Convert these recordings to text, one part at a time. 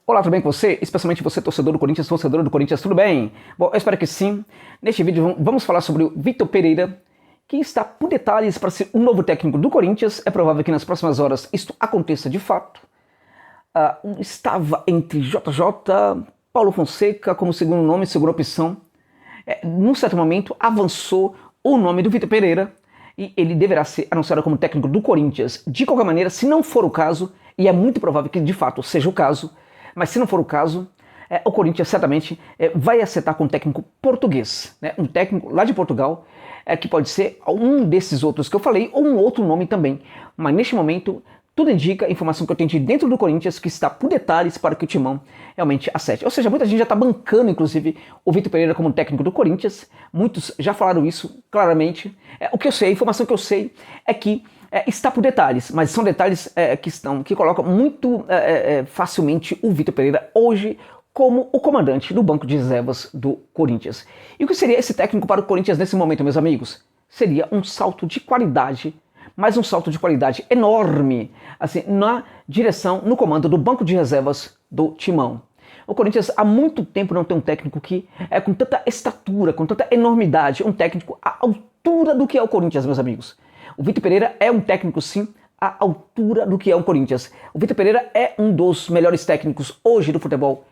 Olá, tudo bem com você? Especialmente você, torcedor do Corinthians, torcedor do Corinthians, tudo bem? Bom, eu espero que sim. Neste vídeo vamos falar sobre o Vitor Pereira, que está por detalhes para ser o novo técnico do Corinthians. É provável que nas próximas horas isto aconteça de fato. Estava entre JJ, Paulo Fonseca como segundo nome, segunda opção. Num certo momento avançou o nome do Vitor Pereira e ele deverá ser anunciado como técnico do Corinthians. De qualquer maneira, se não for o caso, e é muito provável que de fato seja o caso, mas se não for o caso, o Corinthians certamente vai acertar com um técnico português, né? Um técnico lá de Portugal, que pode ser um desses outros que eu falei, ou um outro nome também. Mas neste momento, tudo indica, a informação que eu tenho de dentro do Corinthians, que está por detalhes para que o Timão realmente acerte. Ou seja, muita gente já está bancando, inclusive, o Vitor Pereira como técnico do Corinthians. Muitos já falaram isso claramente. O que eu sei, a informação que eu sei é que está por detalhes, mas são detalhes que colocam muito facilmente o Vitor Pereira hoje como o comandante do banco de reservas do Corinthians. E o que seria esse técnico para o Corinthians nesse momento, meus amigos? Seria um salto de qualidade, mas um salto de qualidade enorme, assim, na direção, no comando do banco de reservas do Timão. O Corinthians há muito tempo não tem um técnico que é com tanta estatura, com tanta enormidade, um técnico à altura do que é o Corinthians, meus amigos. O Vitor Pereira é um técnico, sim, à altura do que é o Corinthians. O Vitor Pereira é um dos melhores técnicos hoje do futebol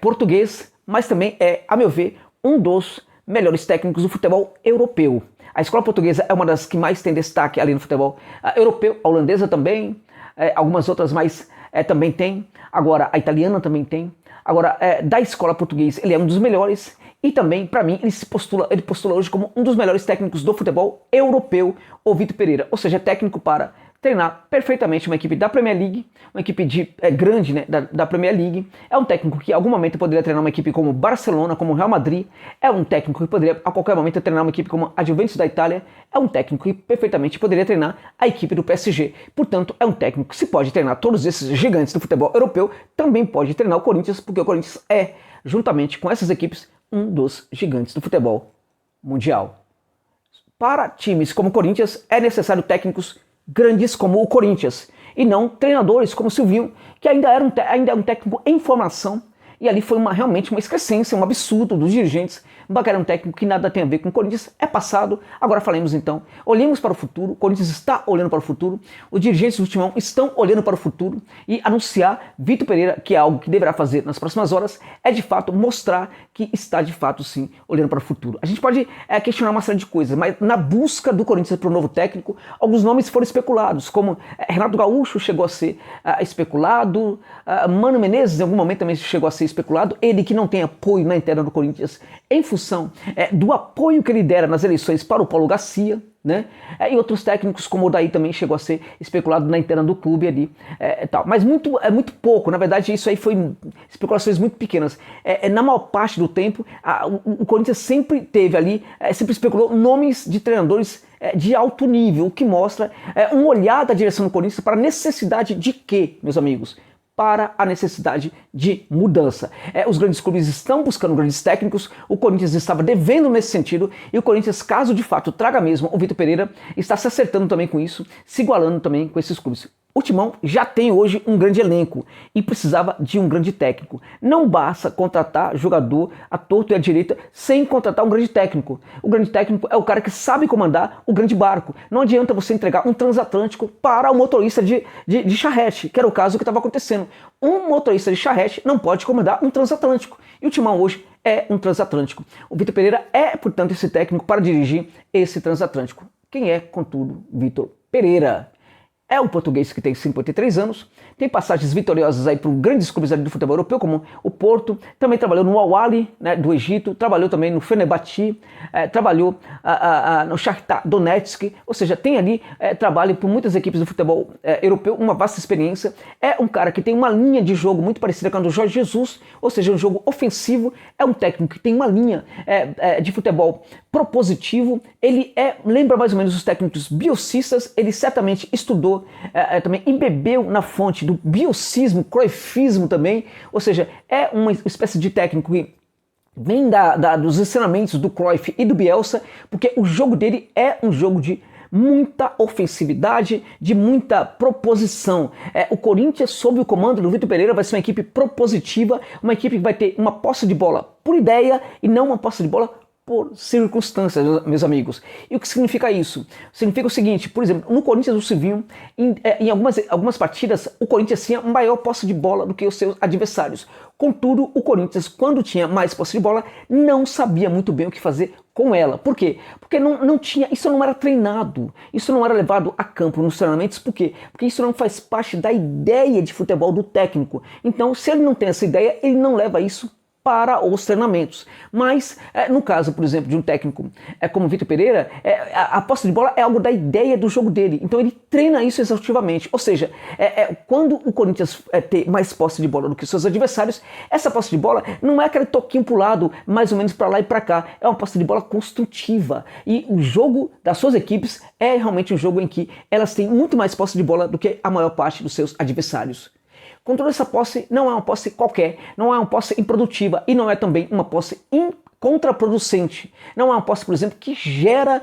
português, mas também é, a meu ver, um dos melhores técnicos do futebol europeu. A escola portuguesa é uma das que mais tem destaque ali no futebol europeu, a holandesa também, algumas outras mais também tem. Agora, a italiana também tem. Agora, da escola portuguesa, ele é um dos melhores. E também, para mim, ele postula hoje como um dos melhores técnicos do futebol europeu, o Vitor Pereira. Ou seja, é técnico para treinar perfeitamente uma equipe da Premier League, uma equipe grande, né, da Premier League. É um técnico que em algum momento poderia treinar uma equipe como Barcelona, como Real Madrid. É um técnico que poderia a qualquer momento treinar uma equipe como a Juventus da Itália. É um técnico que perfeitamente poderia treinar a equipe do PSG. Portanto, é um técnico que se pode treinar todos esses gigantes do futebol europeu, também pode treinar o Corinthians, porque o Corinthians é, juntamente com essas equipes, um dos gigantes do futebol mundial. Para times como o Corinthians, é necessário técnicos grandes como o Corinthians, e não treinadores como o Silvinho, que ainda é um técnico em formação, e ali foi realmente uma excrescência, um absurdo dos dirigentes, bancar um técnico que nada tem a ver com o Corinthians, é passado. Agora falemos então, olhemos para o futuro, o Corinthians está olhando para o futuro, os dirigentes do Timão estão olhando para o futuro, e anunciar Vitor Pereira, que é algo que deverá fazer nas próximas horas, é de fato mostrar que está de fato sim olhando para o futuro. A gente pode questionar uma série de coisas, mas na busca do Corinthians para o novo técnico, alguns nomes foram especulados, como Renato Gaúcho chegou a ser especulado, Mano Menezes em algum momento também chegou a ser especulado, ele que não tem apoio na interna do Corinthians em função do apoio que ele dera nas eleições para o Paulo Garcia, né? E outros técnicos como o Daí também chegou a ser especulado na interna do clube ali, tal. Mas muito pouco, na verdade isso aí foi especulações muito pequenas. Na maior parte do tempo, o Corinthians sempre teve ali, sempre especulou nomes de treinadores de alto nível, o que mostra um olhar da direção do Corinthians para a necessidade de quê, meus amigos? Para a necessidade de mudança. Os grandes clubes estão buscando grandes técnicos, o Corinthians estava devendo nesse sentido, e o Corinthians, caso de fato traga mesmo o Vitor Pereira, está se acertando também com isso, se igualando também com esses clubes. O Timão já tem hoje um grande elenco e precisava de um grande técnico. Não basta contratar jogador à torto e à direita sem contratar um grande técnico. O grande técnico é o cara que sabe comandar o grande barco. Não adianta você entregar um transatlântico para o motorista de charrete, que era o caso que estava acontecendo. Um motorista de charrete não pode comandar um transatlântico. E o Timão hoje é um transatlântico. O Vitor Pereira é, portanto, esse técnico para dirigir esse transatlântico. Quem é, contudo, Vitor Pereira? É um português que tem 53 anos, tem passagens vitoriosas aí por grandes clubes ali do futebol europeu, como o Porto, também trabalhou no Al-Ahly, né, do Egito, trabalhou também no Fenerbahçe, trabalhou no Shakhtar Donetsk, ou seja, tem ali trabalho por muitas equipes do futebol europeu, uma vasta experiência. É um cara que tem uma linha de jogo muito parecida com a do Jorge Jesus, ou seja, um jogo ofensivo, é um técnico que tem uma linha de futebol propositivo, ele lembra mais ou menos os técnicos biocistas, ele certamente estudou, também embebeu na fonte do biocismo, cruyffismo também, ou seja, é uma espécie de técnico que vem dos ensinamentos do Cruyff e do Bielsa, porque o jogo dele é um jogo de muita ofensividade, de muita proposição. O Corinthians, sob o comando do Vitor Pereira, vai ser uma equipe propositiva, uma equipe que vai ter uma posse de bola por ideia e não uma posse de bola por circunstâncias, meus amigos. E o que significa isso? Significa o seguinte, por exemplo, no Corinthians do Silvinho, em algumas partidas, o Corinthians tinha maior posse de bola do que os seus adversários. Contudo, o Corinthians, quando tinha mais posse de bola, não sabia muito bem o que fazer com ela. Por quê? Porque não tinha, isso não era treinado, isso não era levado a campo nos treinamentos. Por quê? Porque isso não faz parte da ideia de futebol do técnico. Então, se ele não tem essa ideia, ele não leva isso para os treinamentos. Mas, no caso, por exemplo, de um técnico como o Vitor Pereira, a posse de bola é algo da ideia do jogo dele. Então ele treina isso exaustivamente. Ou seja, quando o Corinthians tem mais posse de bola do que seus adversários, essa posse de bola não é aquele toquinho pro lado, mais ou menos para lá e para cá. É uma posse de bola construtiva. E o jogo das suas equipes é realmente um jogo em que elas têm muito mais posse de bola do que a maior parte dos seus adversários. Contudo, essa posse não é uma posse qualquer, não é uma posse improdutiva e não é também uma posse contraproducente. Não é uma posse, por exemplo, que gera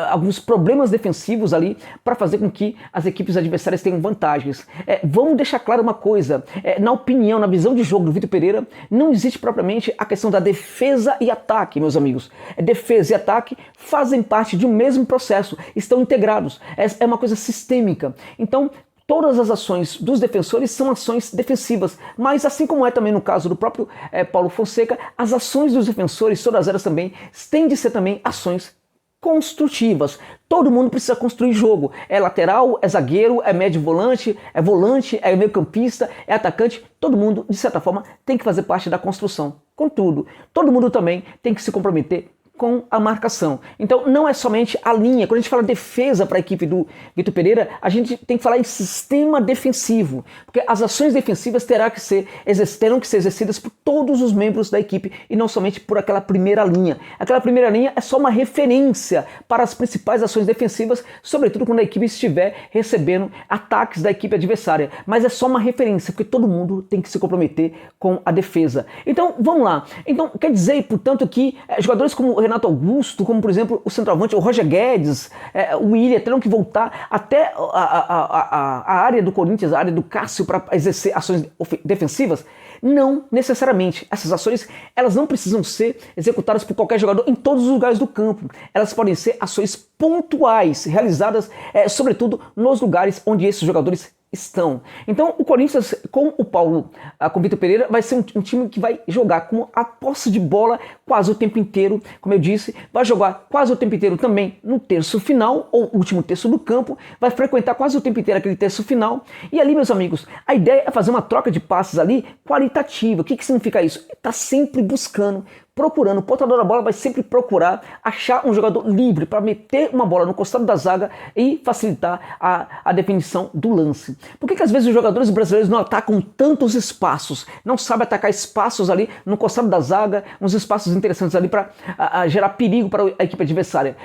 alguns problemas defensivos ali para fazer com que as equipes adversárias tenham vantagens. Vamos deixar claro uma coisa, na opinião, na visão de jogo do Vitor Pereira, não existe propriamente a questão da defesa e ataque, meus amigos. Defesa e ataque fazem parte de um mesmo processo, estão integrados, é uma coisa sistêmica. Então, todas as ações dos defensores são ações defensivas, mas assim como é também no caso do próprio Paulo Fonseca, as ações dos defensores, todas elas também, têm de ser também ações construtivas. Todo mundo precisa construir jogo. É lateral, é zagueiro, é médio volante, é meio campista, é atacante. Todo mundo, de certa forma, tem que fazer parte da construção. Contudo, todo mundo também tem que se comprometer com a marcação. Então não é somente a linha. Quando a gente fala defesa para a equipe do Vitor Pereira, a gente tem que falar em sistema defensivo, porque as ações defensivas terão que ser exercidas por todos os membros da equipe e não somente por aquela primeira linha. Aquela primeira linha é só uma referência para as principais ações defensivas, sobretudo quando a equipe estiver recebendo ataques da equipe adversária, mas é só uma referência, porque todo mundo tem que se comprometer com a defesa. Então vamos lá. Então quer dizer, portanto, que jogadores como o Renato Augusto, como por exemplo o centroavante, o Roger Guedes, o Willian, terão que voltar até a área do Corinthians, a área do Cássio, para exercer ações defensivas? Não necessariamente. Essas ações, elas não precisam ser executadas por qualquer jogador em todos os lugares do campo. Elas podem ser ações pontuais, realizadas sobretudo nos lugares onde esses jogadores estão. Então o Corinthians com o Vitor Pereira vai ser um time que vai jogar com a posse de bola quase o tempo inteiro, como eu disse, vai jogar quase o tempo inteiro também no terço final, ou último terço do campo, vai frequentar quase o tempo inteiro aquele terço final, e ali, meus amigos, a ideia é fazer uma troca de passes ali qualitativa. O que significa isso? Está sempre procurando, o portador da bola vai sempre procurar achar um jogador livre para meter uma bola no costado da zaga e facilitar a definição do lance. Por que às vezes os jogadores brasileiros não atacam tantos espaços, não sabem atacar espaços ali no costado da zaga, uns espaços interessantes ali para gerar perigo para a equipe adversária?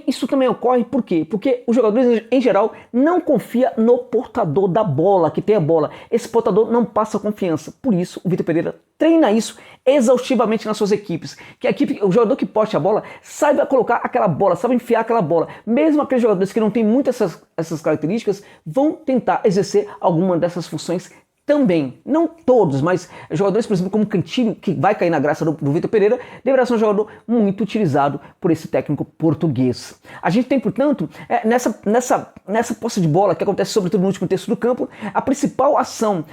Isso também ocorre por quê? Porque os jogadores em geral não confiam no portador da bola, que tem a bola. Esse portador não passa confiança. Por isso, o Vitor Pereira treina isso exaustivamente nas suas equipes. Que o jogador que poste a bola saiba colocar aquela bola, saiba enfiar aquela bola. Mesmo aqueles jogadores que não têm muitas essas características vão tentar exercer alguma dessas funções também. Não todos, mas jogadores, por exemplo, como Cantilho, que vai cair na graça do Vitor Pereira, deverá ser um jogador muito utilizado por esse técnico português. A gente tem, portanto, nessa posse de bola, que acontece sobretudo no último terço do campo, a principal ação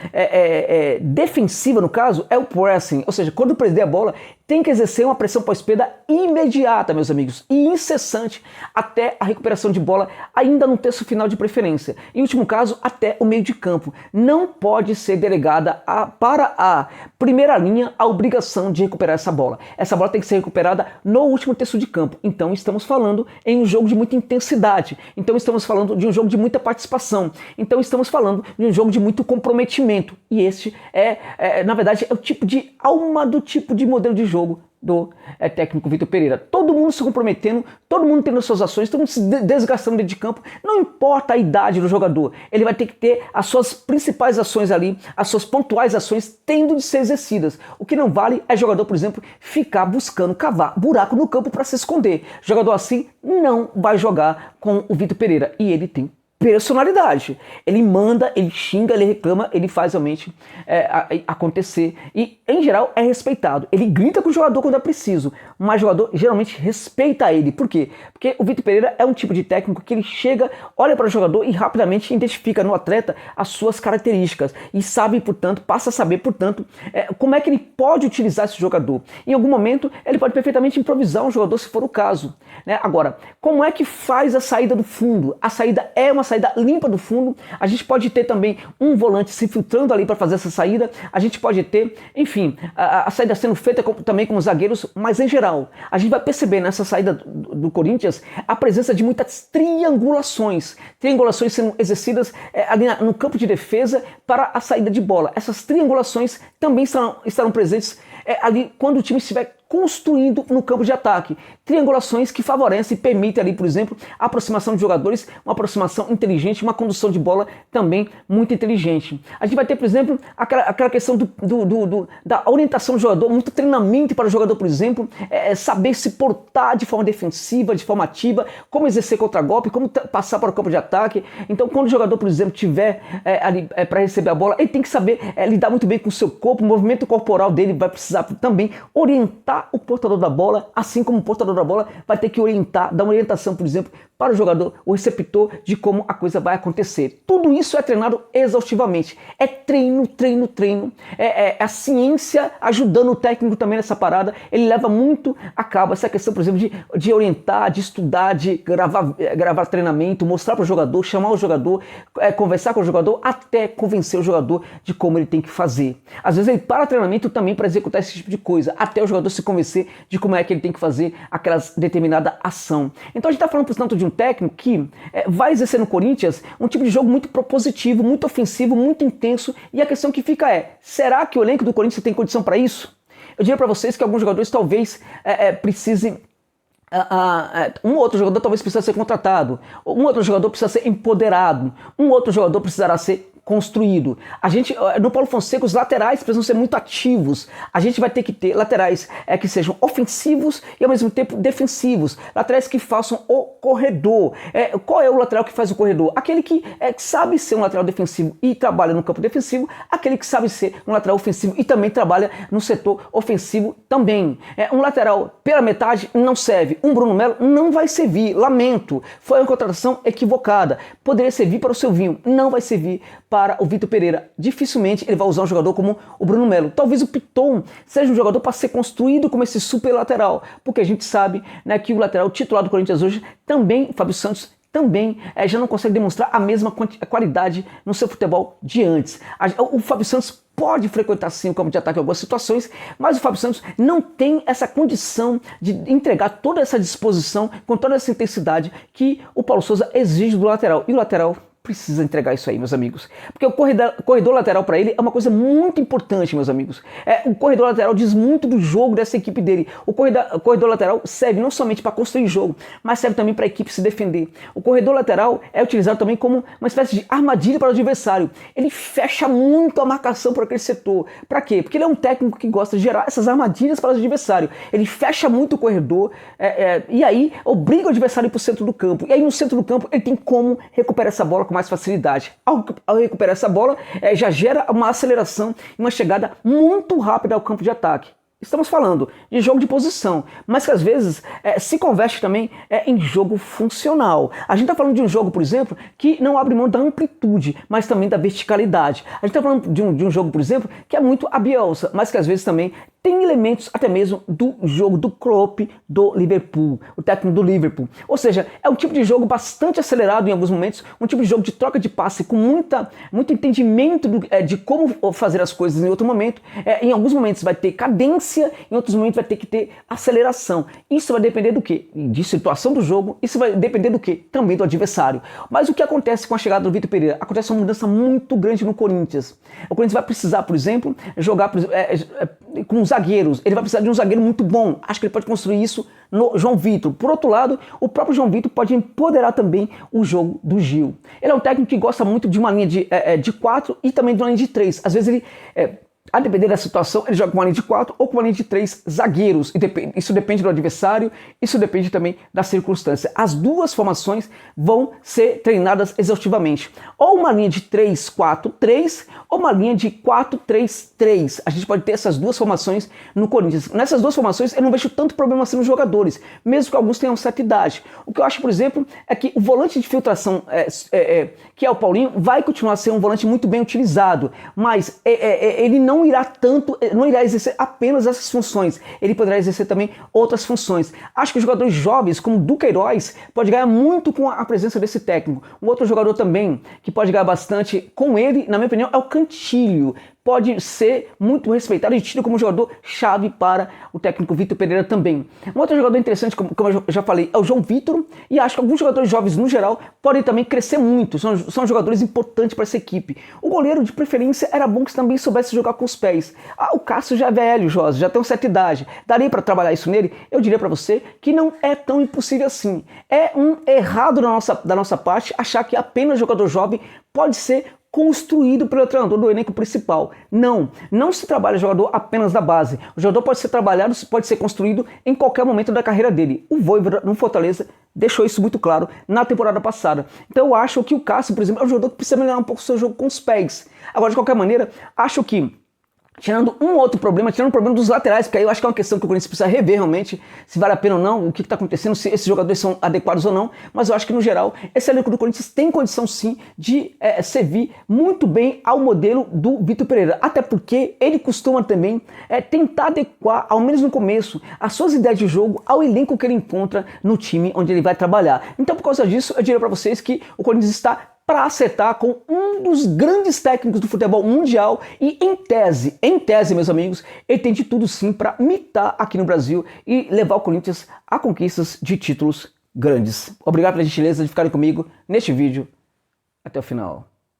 defensiva, no caso, é o pressing, ou seja, quando perder a bola, tem que exercer uma pressão pós-perda imediata, meus amigos, e incessante até a recuperação de bola, ainda no terço final de preferência. Em último caso, até o meio de campo. Não pode ser delegada para a primeira linha a obrigação de recuperar essa bola. Essa bola tem que ser recuperada no último terço de campo. Então estamos falando em um jogo de muita intensidade. Então estamos falando de um jogo de muita participação. Então estamos falando de um jogo de muito comprometimento. E este na verdade, é o tipo de alma do tipo de modelo de jogo do técnico Vitor Pereira. Todo mundo se comprometendo, todo mundo tendo suas ações, todo mundo se desgastando dentro de campo. Não importa a idade do jogador, ele vai ter que ter as suas principais ações ali, as suas pontuais ações tendo de ser exercidas. O que não vale é jogador, por exemplo, ficar buscando cavar buraco no campo para se esconder. Jogador assim não vai jogar com o Vitor Pereira. E ele tem personalidade. Ele manda, ele xinga, ele reclama, ele faz realmente acontecer. E, em geral, é respeitado. Ele grita com o jogador quando é preciso, mas o jogador geralmente respeita ele. Por quê? Porque o Vitor Pereira é um tipo de técnico que ele chega, olha para o jogador e rapidamente identifica no atleta as suas características. E sabe, portanto, passa a saber, portanto, como é que ele pode utilizar esse jogador. Em algum momento, ele pode perfeitamente improvisar um jogador, se for o caso. Né? Agora, como é que faz a saída do fundo? A saída é uma saída limpa do fundo. A gente pode ter também um volante se filtrando ali para fazer essa saída. A gente pode ter, enfim, a saída sendo feita também com os zagueiros, mas em geral, a gente vai perceber nessa saída do Corinthians a presença de muitas triangulações sendo exercidas ali no campo de defesa para a saída de bola. Essas triangulações também estarão presentes ali quando o time estiver construindo no campo de ataque. Triangulações que favorecem e permitem ali, por exemplo, a aproximação de jogadores, uma aproximação inteligente, uma condução de bola também muito inteligente. A gente vai ter, por exemplo, aquela questão da orientação do jogador, muito treinamento para o jogador, por exemplo, saber se portar de forma defensiva, de forma ativa, como exercer contragolpe, como passar para o campo de ataque. Então, quando o jogador, por exemplo, tiver ali para receber a bola, ele tem que saber lidar muito bem com o seu corpo, o movimento corporal dele vai precisar também orientar o portador da bola, assim como o portador da bola vai ter que orientar, dar uma orientação, por exemplo, para o jogador, o receptor, de como a coisa vai acontecer. Tudo isso é treinado exaustivamente. É treino, treino, treino. É a ciência ajudando o técnico também nessa parada. Ele leva muito a cabo essa questão, por exemplo, de orientar, de estudar, de gravar treinamento, mostrar para o jogador, chamar o jogador, conversar com o jogador, até convencer o jogador de como ele tem que fazer. Às vezes ele para treinamento também para executar esse tipo de coisa, até o jogador se convencer de como é que ele tem que fazer aquela determinada ação. Então a gente está falando, portanto, de um técnico que vai exercer no Corinthians um tipo de jogo muito propositivo, muito ofensivo, muito intenso, e a questão que fica será que o elenco do Corinthians tem condição para isso? Eu diria para vocês que alguns jogadores talvez precisem um outro jogador talvez precisa ser contratado, um outro jogador precisa ser empoderado, um outro jogador precisará ser construído. A gente, no Paulo Fonseca, os laterais precisam ser muito ativos. A gente vai ter que ter laterais que sejam ofensivos e ao mesmo tempo defensivos. Laterais que façam o corredor. Qual é o lateral que faz o corredor? Aquele que sabe ser um lateral defensivo e trabalha no campo defensivo, aquele que sabe ser um lateral ofensivo e também trabalha no setor ofensivo também. Um lateral pela metade não serve. Um Bruno Melo não vai servir. Lamento. Foi uma contratação equivocada. Poderia servir para o Silvinho. Não vai servir para o Vitor Pereira. Dificilmente ele vai usar um jogador como o Bruno Melo. Talvez o Piton seja um jogador para ser construído como esse super lateral, porque a gente sabe, né, que o lateral titular do Corinthians hoje também, Fábio Santos, também já não consegue demonstrar a mesma qualidade no seu futebol de antes. O Fábio Santos pode frequentar sim o campo de ataque em algumas situações, mas o Fábio Santos não tem essa condição de entregar toda essa disposição com toda essa intensidade que o Paulo Souza exige do lateral. E o lateral precisa entregar isso aí, meus amigos. Porque o corredor lateral para ele é uma coisa muito importante, meus amigos. O corredor lateral diz muito do jogo dessa equipe dele. O corredor lateral serve não somente para construir jogo, mas serve também para a equipe se defender. O corredor lateral é utilizado também como uma espécie de armadilha para o adversário. Ele fecha muito a marcação para aquele setor. Para quê? Porque ele é um técnico que gosta de gerar essas armadilhas para o adversário. Ele fecha muito o corredor e aí obriga o adversário para o centro do campo. E aí no centro do campo ele tem como recuperar essa bola com mais facilidade. Ao recuperar essa bola, já gera uma aceleração e uma chegada muito rápida ao campo de ataque. Estamos falando de jogo de posição, mas que às vezes se converte também em jogo funcional. A gente está falando de um jogo, por exemplo, que não abre mão da amplitude, mas também da verticalidade. A gente está falando de um jogo, por exemplo, que é muito a Bielsa, mas que às vezes também tem elementos até mesmo do jogo do Klopp do Liverpool, o técnico do Liverpool. Ou seja, é um tipo de jogo bastante acelerado em alguns momentos, um tipo de jogo de troca de passe com muito entendimento de como fazer as coisas em outro momento. Em alguns momentos vai ter cadência, em outros momentos vai ter que ter aceleração. Isso vai depender do quê? De situação do jogo, isso vai depender do quê? Também do adversário. Mas o que acontece com a chegada do Vitor Pereira? Acontece uma mudança muito grande no Corinthians. O Corinthians vai precisar, por exemplo, jogar com os zagueiros. Ele vai precisar de um zagueiro muito bom. Acho que ele pode construir isso no João Vitor. Por outro lado, o próprio João Vitor pode empoderar também o jogo do Gil. Ele é um técnico que gosta muito de uma linha de 4 e também de uma linha de 3. Às vezes ele... a depender da situação, ele joga com uma linha de 4 ou com uma linha de 3 zagueiros. Isso depende do adversário, isso depende também da circunstância. As duas formações vão ser treinadas exaustivamente. Ou uma linha de 3-4-3 ou uma linha de 4-3-3. A gente pode ter essas duas formações no Corinthians. Nessas duas formações eu não vejo tanto problema assim nos jogadores, mesmo que alguns tenham certa idade. O que eu acho, por exemplo, é que o volante de filtração, que é o Paulinho, vai continuar a ser um volante muito bem utilizado, mas ele não irá exercer apenas essas funções, ele poderá exercer também outras funções. Acho que os jogadores jovens, como Duqueiroz, pode ganhar muito com a presença desse técnico. Um outro jogador também que pode ganhar bastante com ele, na minha opinião, é o Cantilho. Pode ser muito respeitado e tido como jogador chave para o técnico Vitor Pereira também. Um outro jogador interessante, como eu já falei, é o João Vitor, e acho que alguns jogadores jovens, no geral, podem também crescer muito, são jogadores importantes para essa equipe. O goleiro, de preferência, era bom que também soubesse jogar com os pés. O Cássio já é velho, Josi, já tem uma certa idade. Daria para trabalhar isso nele? Eu diria para você que não é tão impossível assim. É um errado da nossa parte achar que apenas jogador jovem pode ser construído pelo treinador do elenco principal. Não se trabalha jogador apenas da base. O jogador pode ser trabalhado, pode ser construído em qualquer momento da carreira dele. O Vojvoda no Fortaleza deixou isso muito claro na temporada passada. Então eu acho que o Cássio, por exemplo, é um jogador que precisa melhorar um pouco o seu jogo com os pés. Agora, de qualquer maneira, acho que tirando um outro problema, tirando o problema dos laterais, porque aí eu acho que é uma questão que o Corinthians precisa rever realmente, se vale a pena ou não, o que está acontecendo, se esses jogadores são adequados ou não, mas eu acho que no geral, esse elenco do Corinthians tem condição sim de servir muito bem ao modelo do Vitor Pereira, até porque ele costuma também tentar adequar, ao menos no começo, as suas ideias de jogo ao elenco que ele encontra no time onde ele vai trabalhar. Então, por causa disso, eu diria para vocês que o Corinthians está para acertar com um dos grandes técnicos do futebol mundial e em tese, meus amigos, ele tem de tudo sim para mitar aqui no Brasil e levar o Corinthians a conquistas de títulos grandes. Obrigado pela gentileza de ficarem comigo neste vídeo. Até o final.